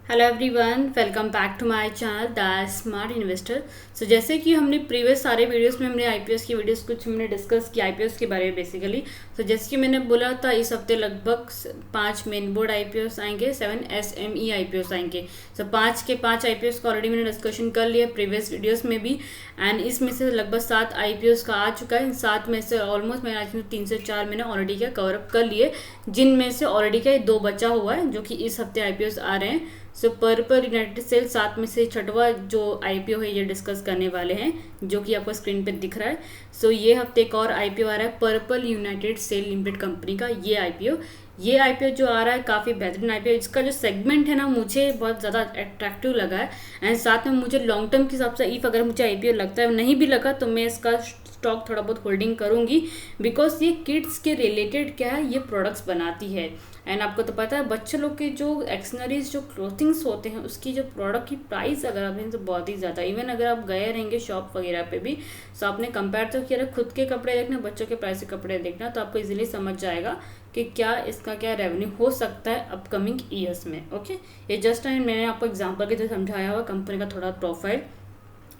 Hello everyone, welcome back to my channel the smart investor. So जैसे कि हमने previous सारे वीडियोस में हमने आईपीओस की वीडियोस कुछ हमने डिस्कस किया आईपीओस के बारे में बेसिकली। तो जैसे कि मैंने बोला था, इस हफ्ते लगभग 5 मेन बोर्ड आईपीओस आएंगे, 7 एसएमई आईपीओस आएंगे। सो 5 के 5 आईपीओस का ऑलरेडी मैंने डिस्कशन कर लिया प्रीवियस वीडियोस में भी। एंड इसमें से लगभग 7 आईपीओस का आ चुका है। इन 7 में से ऑलमोस्ट मैंने आज 3 से 4 मैंने ऑलरेडी क्या कवर अप कर लिए, जिनमें से ऑलरेडी क्या 2 बचा हुआ है जो कि इस हफ्ते आईपीओस आ रहे हैं। सो पर्पल यूनाइटेड सेल 7 में से छठवा जो आईपीओ है ये डिस्कस करने वाले हैं, जो कि आपको स्क्रीन पे दिख रहा है। सो ये हफ्ते एक और आईपीओ आ रहा है purple united sale limited company का। ये आईपीओ जो आ रहा है काफ़ी बेहतरीन आईपीओ। इसका जो सेगमेंट है ना, मुझे बहुत ज़्यादा अट्रैक्टिव लगा है। एंड साथ में मुझे लॉन्ग टर्म के हिसाब से इफ अगर मुझे आईपीओ लगता है, नहीं भी लगा तो मैं इसका स्टॉक थोड़ा बहुत होल्डिंग करूंगी, बिकॉज ये किड्स के रिलेटेड क्या है, ये प्रोडक्ट्स बनाती है। एंड आपको तो पता है बच्चे लोग के जो एक्सनरीज जो क्लोथिंग्स होते हैं उसकी जो प्रोडक्ट की प्राइस अगर आप तो बहुत ही ज़्यादा, इवन अगर आप गए रहेंगे शॉप वगैरह पे भी, तो आपने कंपेयर तो किया, खुद के कपड़े देखना, बच्चों के प्राइस के कपड़े देखना, तो आपको इजीली समझ जाएगा कि क्या इसका क्या रेवेन्यू हो सकता है अपकमिंग ईयर्स में। ओके, ये जस्ट मैंने आपको एग्जांपल के जैसे समझाया हुआ कंपनी का थोड़ा प्रोफाइल।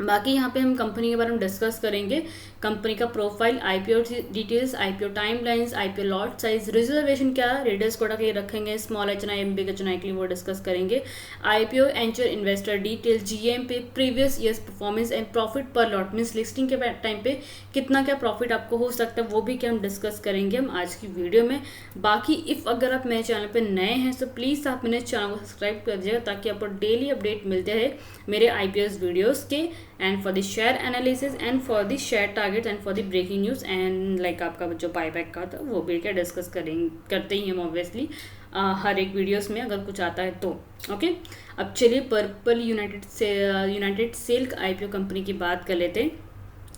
बाकी यहाँ पे हम कंपनी के बारे में डिस्कस करेंगे, कंपनी का profile, IPO details, IPO timelines, IPO lot size, reservation क्या रीडर्स कोटा के रखेंगे, स्मॉल एचएनआई एमबी एचएनआई के लिए वो डिस्कस करेंगे। IPO anchor investor detail, GM पे previous years performance and profit पर लॉट, मीन्स लिस्टिंग के टाइम पे कितना क्या प्रॉफिट आपको हो सकता है, वो भी क्या हम डिस्कस करेंगे हम आज की वीडियो में। बाकी इफ अगर आप मेरे चैनल पर नए हैं तो प्लीज़ आप मेरे चैनल को सब्सक्राइब कर दीजिएगा, ताकि आपको डेली अपडेट मिलते रहे मेरे आईपीओस वीडियोज़ के, and for the share analysis and for the share target and for the breaking news and like आपका जो बायबैक का था वो भी क्या डिस्कस करते ही हम ऑब्वियसली हर एक वीडियोस में अगर कुछ आता है तो। ओके, अब चलिए purple united sale IPO company की बात कर लेते हैं।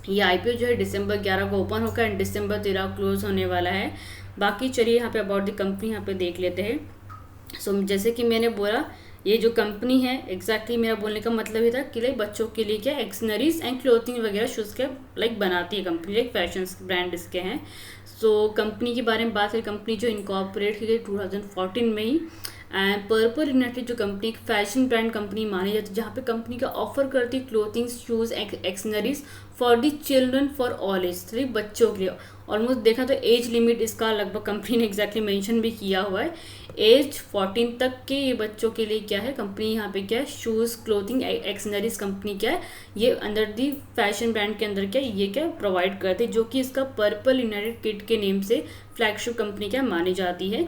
ये आईपीओ जो है दिसंबर 11 को ओपन होकर एंड दिसंबर 13 क्लोज होने वाला है। बाकी चलिए यहाँ पे अबाउट द कंपनी यहाँ पे देख लेते हैं। सो जैसे कि मैंने बोला, ये जो कंपनी है एग्जैक्टली मेरा बोलने का मतलब ये था कि लाइक बच्चों के लिए क्या एक्सनरीज एंड क्लोथिंग वगैरह शूज़ के लाइक बनाती है कंपनी, लाइक फैशन ब्रांड इसके हैं। सो कंपनी के बारे में बात करें, कंपनी जो इनकॉर्पोरेट की गई 2014 में ही। एंड पर्पल यूनाइटेड जो कंपनी एक फैशन ब्रांड कंपनी मानी जाती है, जहाँ पे कंपनी का ऑफर करती है clothing shoes accessories for the children for all age, सिर्फ बच्चों के लिए। ऑलमोस्ट देखा तो एज लिमिट इसका लगभग कंपनी ने एग्जैक्टली मेंशन भी किया हुआ है, एज 14 तक के ये बच्चों के लिए क्या है कंपनी यहाँ पे क्या है शूज़ क्लोथिंग एक्सनरीज कंपनी क्या है ये अंडर दी फैशन ब्रांड के अंदर क्या ये क्या प्रोवाइड करते हैं, जो कि इसका पर्पल यूनाइटेड किड के नेम से फ्लैगशिप कंपनी क्या मानी जाती है।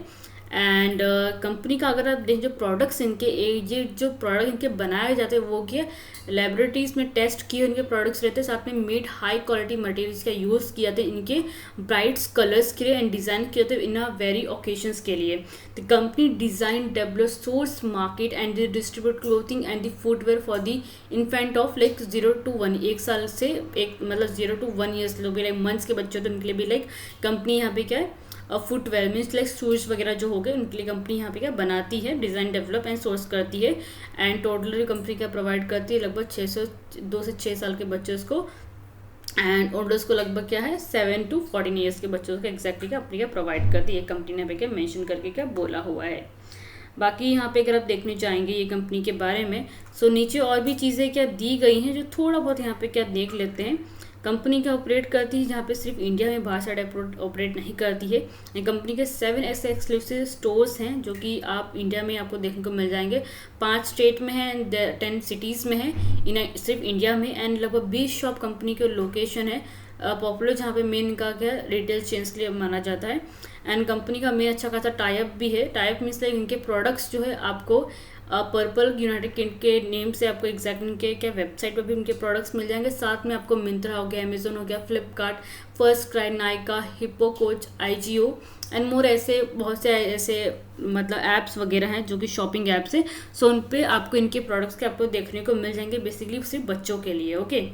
एंड कंपनी का अगर आप देखें जो प्रोडक्ट्स इनके ये जो प्रोडक्ट इनके बनाए जाते हैं वो क्या लेबोरेटरीज में टेस्ट किए इनके प्रोडक्ट्स रहते हैं, साथ में मेड हाई क्वालिटी मटेरियल्स का यूज़ किया जाता है इनके ब्राइट्स कलर्स के लिए एंड डिज़ाइन किए जाते हैं इन अ वेरी ओकेजन्स के लिए। The company design develop source market and distribute clothing and the footwear for the infant of like 0 to 1, 1 साल से एक मतलब 0 to 1 ईयर्स लोग लाइक मंथ्स के बच्चे तो उनके लिए भी लाइक कंपनी यहाँ पे क्या है फुटवेयर मीन्स लाइक शूज़ वगैरह जो हो गए उनके लिए कंपनी यहाँ पे क्या बनाती है, डिज़ाइन डेवलप एंड सोर्स करती है। एंड टोटली कंपनी क्या प्रोवाइड करती है लगभग 2 से 6 साल के बच्चों को, एंड ओल्डर्स को लगभग क्या है 7 to 14 ईयर्स के बच्चों को एग्जैक्टली क्या अपनी क्या प्रोवाइड करती है, कंपनी ने यहाँ पे क्या मेंशन करके क्या बोला हुआ है। बाकी यहाँ पे अगर आप देखने चाहेंगे ये कंपनी के बारे में, सो नीचे और भी चीज़ें क्या दी गई हैं जो थोड़ा बहुत यहाँ पे क्या देख लेते हैं। कंपनी क्या ऑपरेट करती है जहाँ पे सिर्फ इंडिया में, बाहर साइड ऑपरेट नहीं करती है। कंपनी के 7 ऐसे एक्सक्लूसिव स्टोर्स हैं जो कि आप इंडिया में आपको देखने को मिल जाएंगे, 5 स्टेट में है एंड 10 सिटीज़ में है सिर्फ इंडिया में। एंड लगभग 20 शॉप कंपनी के लोकेशन है पॉपुलर, जहाँ पे मेन का क्या रिटेल चेन्स के लिए माना जाता है। एंड कंपनी का मेन अच्छा खासा टाइप भी है, टाइप मीन्स लाइक इनके प्रोडक्ट्स जो है आपको पर्पल यूनाइटेड किड के नेम से आपको एग्जैक्ट इनके क्या वेबसाइट पर भी उनके प्रोडक्ट्स मिल जाएंगे। साथ में आपको मिंत्रा हो गया, अमेजोन हो गया, Flipkart, first cry, Nykaa, hopscotch, IGO and more ऐसे बहुत से ऐसे मतलब ऐप्स वगैरह हैं जो कि शॉपिंग ऐप्स है। सो उन पे आपको इनके प्रोडक्ट्स के आपको देखने को मिल जाएंगे, बेसिकली सिर्फ बच्चों के लिए। ओके,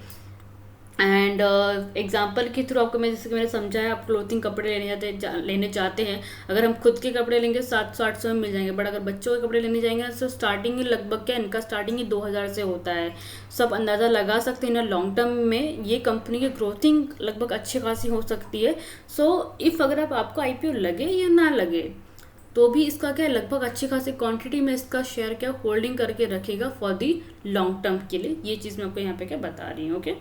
एंड एग्जाम्पल के थ्रू आपको मैं जैसे कि मैंने समझाया, आप क्लोथिंग कपड़े लेने चाहते हैं, अगर हम खुद के कपड़े लेंगे 700-800 में मिल जाएंगे, बट अगर बच्चों के कपड़े लेने जाएंगे तो स्टार्टिंग ही लगभग क्या इनका स्टार्टिंग ही 2000 से होता है। सब अंदाज़ा लगा सकते हैं ना, लॉन्ग टर्म में ये कंपनी की ग्रोथिंग लगभग अच्छी खासी हो सकती है। सो इफ़ अगर आपको आईपीओ लगे या ना लगे, तो भी इसका क्या लगभग अच्छी खासी क्वांटिटी में इसका शेयर क्या होल्डिंग करके रखेगा फॉर दी लॉन्ग टर्म के लिए। ये चीज़ मैं आपको यहाँ पे क्या बता रही हूँ। ओके,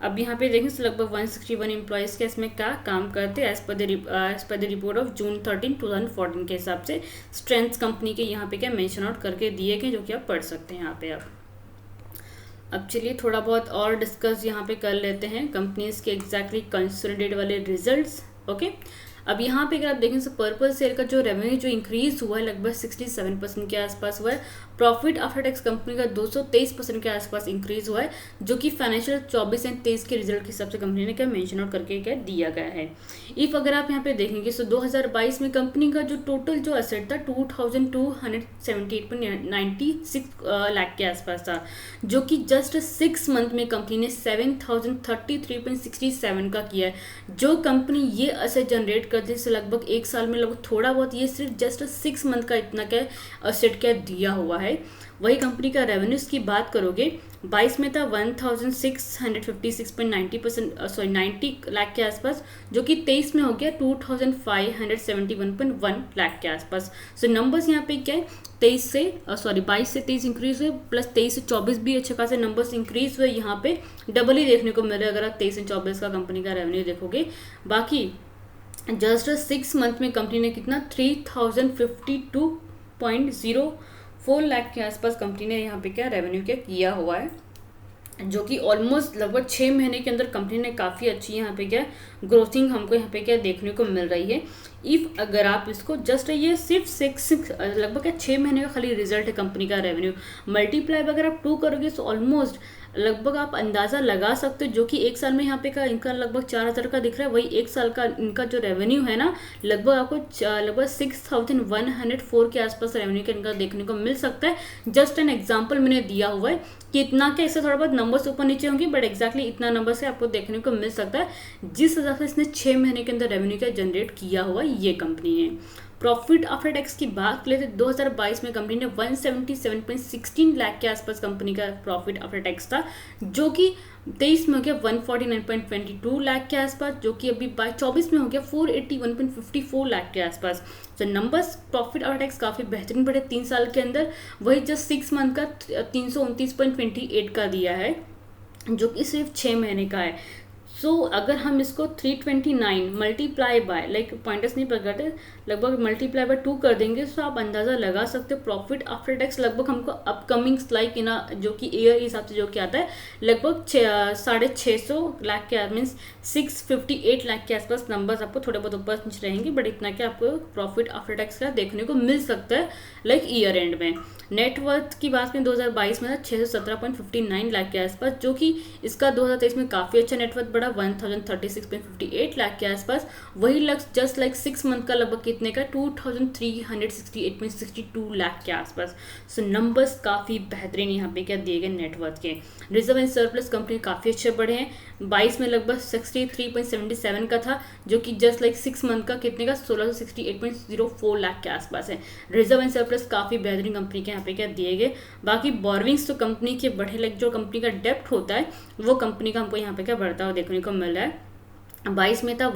अब यहाँ पे देखें तो लगभग 161 एम्प्लॉयज़ के इसमें क्या काम करते हैं as per the report of June 13, 2014 के हिसाब से स्ट्रेंथ्स कंपनी के यहाँ पे क्या मेंशन आउट करके दिए गए, जो कि आप पढ़ सकते हैं यहाँ पे। अब चलिए थोड़ा बहुत और डिस्कस यहाँ पे कर लेते हैं कंपनीज के एग्जैक्टली कंसोलिडेटेड वाले रिजल्ट्स। ओके, अब यहाँ पे अगर आप देखें तो पर्पल सेल का जो रेवेन्यू जो इंक्रीज हुआ है लगभग 67% के आसपास हुआ है। प्रॉफिट आफ्टर टैक्स कंपनी का 223% के आसपास इंक्रीज हुआ है, जो कि फाइनेंशियल 24 एंड 23 के रिजल्ट के हिसाब से कंपनी ने क्या मेंशन आउट करके क्या दिया गया है। इफ अगर आप यहाँ पे देखेंगे तो 2022 में कंपनी का जो टोटल जो एसेट था 2278.96 लाख के आसपास था, जो कि जस्ट 6 मंथ में कंपनी ने 7033.67 का किया है। जो कंपनी ये एसेट जनरेट करती है लगभग एक साल में लगभग थोड़ा बहुत, ये सिर्फ जस्ट 6 मंथ का इतना क्या एसेट क्या दिया हुआ है। वही कंपनी का रेवेन्यूज की बात करोगे 22 में था 90 लाख के आसपास, जो कि 23 में हो गया 2571.1 लाख के आसपास। सो नंबर्स यहाँ पे क्या है 22 से 23 इंक्रीज हुए, प्लस 23 से 24 भी अच्छे खासे नंबर्स इंक्रीज हुए। यहाँ पे डबल ही देखने को मिल रहा है अगर आप 23 से 24 का कंपनी का रेवेन्यू देखोगे। बाकी जस्ट 6 मंथ में कंपनी ने कितना 3052.04 लाख के आसपास कंपनी ने यहाँ पे क्या रेवेन्यू क्या किया हुआ है, जो कि ऑलमोस्ट लगभग 6 महीने के अंदर कंपनी ने काफ़ी अच्छी यहाँ पे क्या ग्रोथिंग हमको यहाँ पे क्या देखने को मिल रही है। इफ अगर आप इसको जस्ट ये सिर्फ लगभग 6 महीने का खाली रिजल्ट है कंपनी का रेवेन्यू, मल्टीप्लाई अगर आप 2 करोगे तो ऑलमोस्ट लगभग आप अंदाज़ा लगा सकते हो, जो कि एक साल में यहाँ पे का इनका लगभग 4000 का दिख रहा है। वही एक साल का इनका जो रेवेन्यू है ना लगभग आपको लगभग 6104 के आसपास रेवेन्यू का इनका देखने को मिल सकता है। जस्ट एन एग्जांपल मैंने दिया हुआ है कि इतना क्या, इससे थोड़ा बहुत नंबर्स ऊपर नीचे होंगे, बट एक्जैक्टली इतना नंबर से आपको देखने को मिल सकता है जिस हिसाब से इसने 6 महीने के अंदर रेवेन्यू का जनरेट किया हुआ ये कंपनी है। प्रॉफिट आफ्टर टैक्स की बात करें तो 2022 में कंपनी ने 177.16 लाख के आसपास कंपनी का प्रॉफिट आफ्टर टैक्स था, जो कि 23 में हो गया 149.22 लाख के आसपास, जो कि अभी 24 में हो गया 481.54 लाख के आसपास। तो नंबर्स प्रॉफिट आफ्टर टैक्स काफ़ी बेहतरीन बढ़े 3 साल के अंदर। वही जस्ट 6 मंथ का 329.28 का दिया है, जो कि सिर्फ 6 महीने का है। सो अगर हम इसको 329 मल्टीप्लाई बाय लाइक पॉइंटर्स नहीं पकड़ते, लगभग मल्टीप्लाई बाय 2 कर देंगे तो आप अंदाज़ा लगा सकते हो प्रॉफिट आफ्टर टैक्स लगभग हमको अपकमिंग लाइक इन जो कि ईयर हिसाब से जो कि आता है लगभग 650 लाख के मीन्स 658 लाख के आसपास नंबर्स आपको थोड़े बहुत ऊपर नीचे रहेंगे, बट इतना क्या आपको प्रॉफिट आफ्टर टैक्स का देखने को मिल सकता है लाइक ईयर एंड में। नेटवर्थ की बात में 2022 में था 617.59 लाख के आसपास, जो कि इसका 2023 में काफ़ी अच्छा नेटवर्थ बढ़ा 1036.58 लाख के आसपास। वही जस्ट लाइक 6 मंथ का लगभग कितने का 2368.62 लाख के आसपास। सो नंबर्स काफ़ी बेहतरीन यहाँ पे क्या दिए गए नेटवर्थ के। रिजर्व एंड सरप्लस कंपनी काफ़ी अच्छे बढ़े हैं, 22 में लगभग 63.77 का था, जो कि जस्ट लाइक 6 मंथ का कितने का 1668.04 लाख के आसपास है। रिजर्व एंड सरप्लस काफ़ी बेहतरीन कंपनी के यहाँ पे क्या दिए गए। बाकी बोरविंग्स तो कंपनी के बढ़े लाइक जो कंपनी का डेप्ट होता है वो कंपनी का हमको यहाँ पे क्या बढ़ता हुआ देखने को मिल रहा है। 22 में था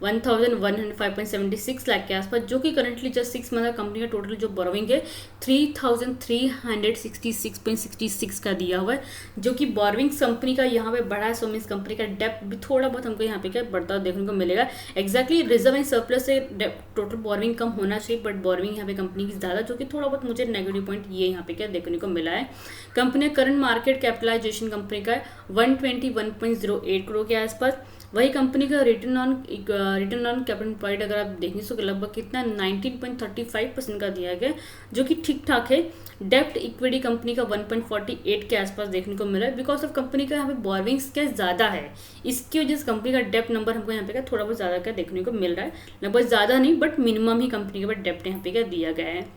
1105.76 लाख के आसपास, जो कि करंटली जस्ट 6 मंथ का कंपनी का टोटल जो बोरोविंग है 3366.66 का दिया हुआ है, जो कि बोरोविंग्स कंपनी का यहाँ पे बढ़ा है। सो मीन्स कंपनी का डेप्ट भी थोड़ा बहुत हमको यहाँ पे क्या बढ़ता हुआ देखने को मिलेगा। एक्जैक्टली रिजर्व एंड सरप्लस से टोटल बोरोविंग कम होना चाहिए, बट बोरोविंग यहाँ पे कंपनी की ज़्यादा, जो कि थोड़ा बहुत मुझे नेगेटिव पॉइंट ये यहाँ पे क्या देखने को मिला है। Company current market capitalization company का 121.08 करोड़ के आसपास। वही कंपनी का रिटर्न ऑन कैपिटल एम्प्लॉयड अगर आप देखें तो लगभग कितना 19.35% का दिया गया, जो कि ठीक ठाक है। डेप्ट इक्विटी कंपनी का 1.48 के आसपास देखने को मिला है, बिकॉज ऑफ कंपनी का यहाँ पे बोरविंग्स क्या ज़्यादा है, इसकी वजह से कंपनी का डेप्ट नंबर हमको यहाँ पे क्या थोड़ा बहुत ज़्यादा क्या देखने को मिल रहा है। लगभग ज़्यादा नहीं बट मिनिमम ही कंपनी के पास डेप्ट यहाँ पे क्या दिया गया है।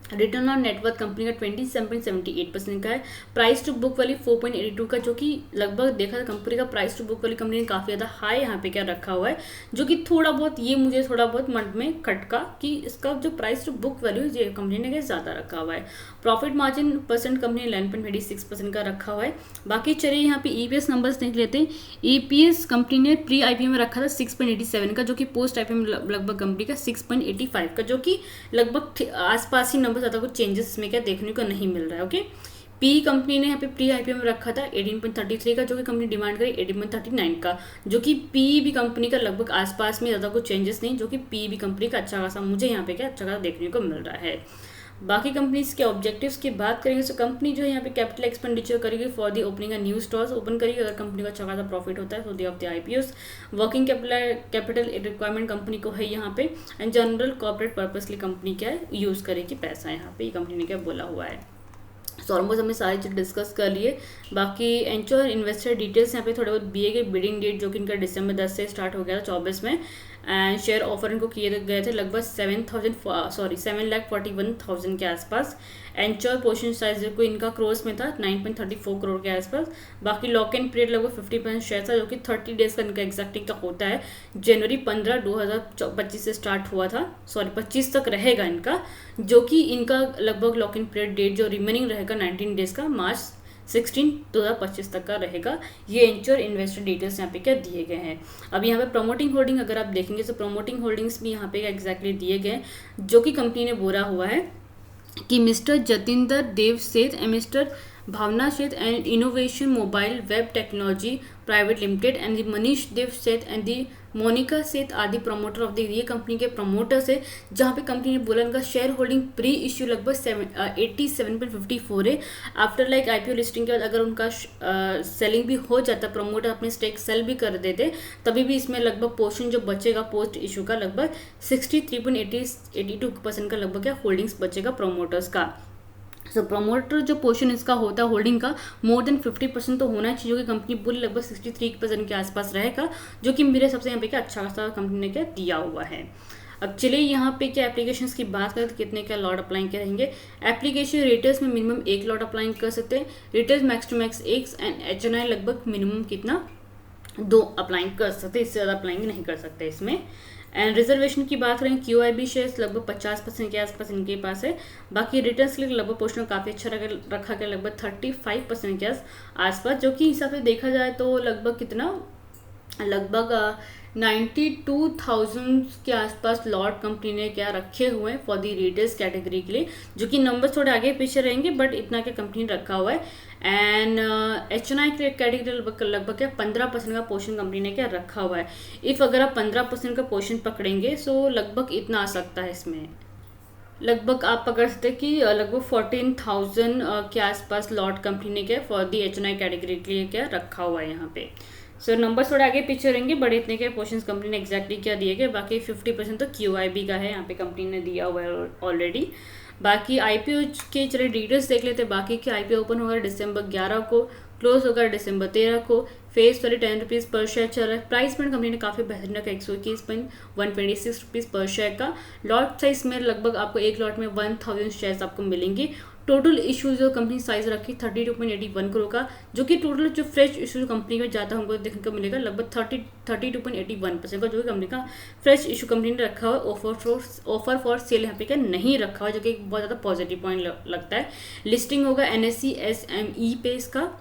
रिटर्न ऑन नेटवर्थ कंपनी का 27.78% का है। प्राइस टू बुक वाली 4.82 का, जो कि लगभग देखा कंपनी का प्राइस टू बुक वाली कंपनी ने काफ़ी ज़्यादा हाई यहाँ पे क्या रखा हुआ है, जो कि थोड़ा बहुत ये मुझे थोड़ा बहुत मन में खटका कि इसका जो प्राइस टू बुक वैल्यू ये कंपनी ने ज़्यादा रखा हुआ है। प्रॉफिट मार्जिन परसेंट कंपनी ने 11.26% का रखा हुआ है। बाकी चलिए यहाँ पे ईपीएस नंबर्स देख लेते हैं। ईपीएस कंपनी ने प्री आईपीओ में रखा था 6.87 का, जो कि पोस्ट आईपीओ में लगभग कंपनी का 6.85 का, जो कि लगभग आसपास ही नंबर, ज़्यादा कुछ चेंजेस इसमें क्या देखने को नहीं मिल रहा है। ओके, पी कंपनी ने यहाँ पे प्री आईपीओ में रखा था 18.33 का, जो कि कंपनी डिमांड करी 18.39 का, जो कि पी भी कंपनी का लगभग आसपास में ज़्यादा कुछ चेंजेस नहीं, जो कि पी भी कंपनी का अच्छा खासा मुझे यहाँ पे क्या अच्छा खासा देखने को मिल रहा है। बाकी कंपनीज के ऑब्जेक्टिव्स की बात करेंगे तो कंपनी जो है यहाँ पे कैपिटल एक्सपेंडिचर करेगी for the opening a new stores, open करेगी अगर कंपनी का अच्छा खासा प्रॉफिट होता है for the of the IPOs. Working capital requirement company को है यहाँ पे, एंड जनरल कॉर्पोरेट पर्पस के लिए कंपनी क्या है यूज़ करेगी पैसा, यहाँ पे कंपनी ने क्या बोला हुआ है। सो ऑलमोस्ट हमने सारी चीज़ डिस्कस कर लिए। बाकी एंचर इन्वेस्टर डिटेल्स यहाँ पे थोड़े बहुत दिए गए। बिडिंग डेट जो कि इनका दिसंबर 10 से स्टार्ट हो गया था 24 में, एंड शेयर ऑफर इनको किए गए थे लगभग 7,41,000 के आसपास। एंचर पोर्शन साइज को इनका क्रोर्स में था 9.34 करोड़ के आसपास। बाकी लॉक इन पीरियड लगभग 50% शेयर था, जो कि 30 डेज का इनका एग्जैक्टली तक होता है। जनवरी 15 2025 से स्टार्ट हुआ था, 25 तक रहेगा इनका, जो कि इनका लगभग लॉक इन पीरियड डेट जो रिमेनिंग रहेगा 19 डेज का मार्च 16 2025 तक का रहेगा। ये एंचर इन्वेस्टर डिटेल्स यहाँ पे क्या दिए गए हैं। अब यहाँ पे प्रमोटिंग होल्डिंग अगर आप देखेंगे तो प्रमोटिंग होल्डिंग्स भी यहाँ पे एग्जैक्टली दिए गए, जो कि कंपनी ने बोला हुआ है कि mister Jatinder Dev Seth and mister Bhavna Seth and innovation mobile web technology private limited and the Manish Dev Seth and the Monika Seth are the promoter of the, ये कंपनी के प्रमोटर्स है। जहाँ पे कंपनी ने बोला उनका शेयर होल्डिंग प्री इश्यू लगभग 87.54 है। आफ्टर लाइक आईपीओ लिस्टिंग के बाद अगर उनका सेलिंग भी हो जाता, प्रमोटर अपने स्टेक सेल भी कर देते, तभी भी इसमें लगभग पोर्शन जो बचेगा पोस्ट इशू का लगभग 63.82% का लगभग क्या होल्डिंग्स बचेगा प्रमोटर्स का। सो प्रमोटर जो पोर्शन इसका होता है होल्डिंग का मोर देन 50% तो होना चाहिए, जो कि कंपनी बोली लगभग 63% के आसपास रहेगा, जो कि मेरे सबसे यहाँ पे क्या अच्छा खासा कंपनी ने क्या दिया हुआ है। अब चलिए यहाँ पे क्या एप्लीकेशंस की बात करें तो कितने क्या लॉट अप्लाई करेंगे। एप्लीकेशन रिटेल्स में मिनिमम 1 लॉट अप्लाई कर सकते हैं, retails max to max 1, and HNI लगभग मिनिमम कितना 2 अप्लाई कर सकते हैं, इससे ज़्यादा अप्लाई नहीं कर सकते इसमें। एंड रिजर्वेशन की बात करें QIB शेयर्स लगभग 50% के आसपास इनके पास है। बाकी रिटर्न्स के लिए लगभग पोर्शन काफ़ी अच्छा रखा गया लगभग 35% के आसपास, जो कि हिसाब से देखा जाए तो लगभग कितना लगभग 92,000 के आसपास लॉट कंपनी ने क्या रखे हुए हैं फॉर दी रिटेल्स कैटेगरी के लिए, जो कि नंबर थोड़े आगे पीछे रहेंगे बट इतना क्या कंपनी ने रखा हुआ है। एंड HNI कैटेगरी लगभग क्या 15% का पोर्शन कंपनी ने क्या रखा हुआ है। इफ़ अगर आप 15% का पोर्शन पकड़ेंगे सो लगभग इतना आ सकता है, इसमें लगभग आप पकड़ सकते हैं कि लगभग 14,000 के आसपास लॉट कंपनी ने क्या फॉर दी HNI कैटेगरी के लिए क्या रखा हुआ है यहाँ पे। सो नंबर थोड़े आगे पीछे रहेंगे बट इतने के पोर्शंस कंपनी ने एग्जैक्टली क्या दिए गए। बाकी 50% तो QIB का है, यहाँ पे कंपनी ने दिया हुआ है ऑलरेडी। बाकी IPO के चलिए डिटेल्स देख लेते हैं। बाकी के IPO ओपन होगा दिसंबर 11 को, क्लोज होगा दिसंबर 13 को। फेस वैल्यू 10 रुपीज़ पर शेयर चल रहा है। प्राइस पॉइंट कंपनी ने काफ़ी बेहतरीन रखा 121.126 रुपीज़ पर शेयर का। लॉट साइज में लगभग आपको एक लॉट में 1000 शेयर्स आपको मिलेंगी। टोटल इशू जो कंपनी साइज रखी 32.81 करोड़ का, जो कि टोटल जो फ्रेश इशू कंपनी में जाता है हमको देखने को मिलेगा लगभग 32.81% का, जो कि कंपनी का फ्रेश इशू कंपनी ने रखा हुआ। ऑफर फॉर सेल यहाँ पे क्या नहीं रखा हुआ, जो कि बहुत ज़्यादा पॉजिटिव पॉइंट लगता है। लिस्टिंग होगा NSE SME पे इसका।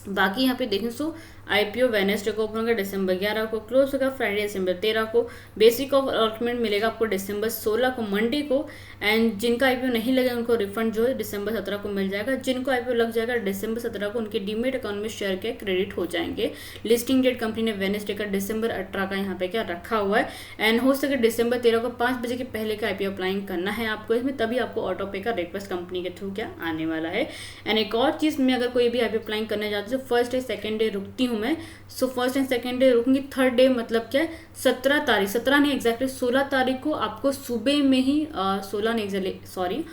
बाकी यहाँ पे देखें सो IPO वेडनेसडे को ओपन होगा दिसंबर 11 को, क्लोज होगा फ्राइडे दिसंबर 13 को। बेसिक ऑफ अलॉटमेंट मिलेगा आपको दिसंबर 16 को मंडे को। एंड जिनका IPO नहीं लगा उनको रिफंड जो है दिसंबर 17 को मिल जाएगा। जिनको IPO लग जाएगा दिसंबर 17 को उनके डीमेट अकाउंट में शेयर के क्रेडिट हो जाएंगे। लिस्टिंग डेट कंपनी ने वेडनेसडे का दिसंबर 18 का यहाँ पे क्या रखा हुआ है। एंड हो सके दिसंबर 13 को 5 बजे के पहले का IPO अप्लाइंग करना है आपको इसमें, तभी आपको ऑटो पे का रिक्वेस्ट कंपनी के थ्रू क्या आने वाला है। एंड एक और चीज़ में अगर कोई भी IPO अप्लाइंग करने जाती है तो फर्स्ट डे सेकेंड डे रुकती हूँ मैं। So first and second day रुकूंगी, थर्ड डे मतलब क्या है 17 नहीं एग्जैक्टली 16 तारीख को आपको सुबह में ही 16 नहीं एग्जैक्टली सॉरी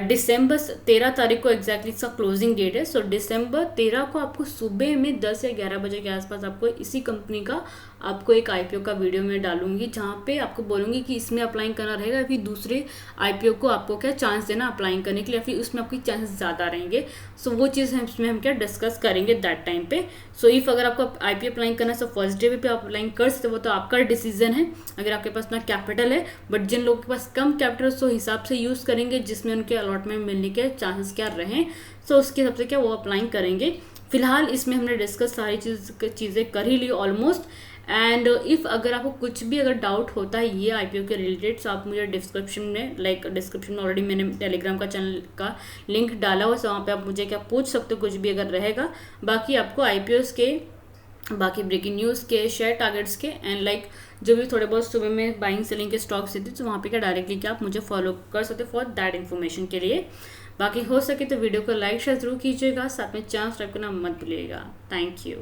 दिसंबर 13 तारीख को एग्जैक्टली इसका क्लोजिंग डेट है। सो दिसंबर 13 को आपको सुबह में 10 या 11 बजे के आसपास आपको इसी कंपनी का आपको एक आईपीओ का वीडियो मैं डालूंगी जहाँ पे आपको बोलूँगी कि इसमें अप्लाई करना रहेगा या फिर दूसरे आईपीओ को आपको क्या चांस देना अप्लाई करने के लिए, या फिर उसमें आपकी चांसेस ज़्यादा रहेंगे। सो वो चीज़ हम इसमें हम क्या डिस्कस करेंगे दैट टाइम पे। सो इफ़ अगर आपको आईपीओ अप्लाई करना है, फर्स्ट डे पे आप अप्लाई कर सकते हो, तो आपका डिसीजन है। अगर आपके पास ना कैपिटल है, बट जिन लोगों के पास कम कैपिटल, सो हिसाब से यूज़ करेंगे जिसमें उनके अलॉटमेंट मिलने के चांसेस क्या रहें, सो उसके हिसाब से क्या वो अप्लाई करेंगे। फिलहाल इसमें हमने डिस्कस सारी चीज़ें कर ही ली ऑलमोस्ट। एंड इफ़ अगर आपको कुछ भी अगर डाउट होता है ये आईपीओ के रिलेटेड, तो आप मुझे डिस्क्रिप्शन में ऑलरेडी मैंने टेलीग्राम का चैनल का लिंक डाला हुआ है, वहाँ पे आप मुझे क्या पूछ सकते हो कुछ भी अगर रहेगा। बाकी आपको आईपीओस के बाकी ब्रेकिंग न्यूज़ के, शेयर टारगेट्स के एंड जो भी थोड़े बहुत सुबह में बाइंग सेलिंग के स्टॉक्स देते, तो वहाँ पे क्या डायरेक्टली क्या आप मुझे फॉलो कर सकते फॉर दैट इन्फॉर्मेशन के लिए। बाकी हो सके तो वीडियो को लाइक शेयर जरूर कीजिएगा, साथ में चैनल सब्सक्राइब करना मत भूलिएगा। Thank you.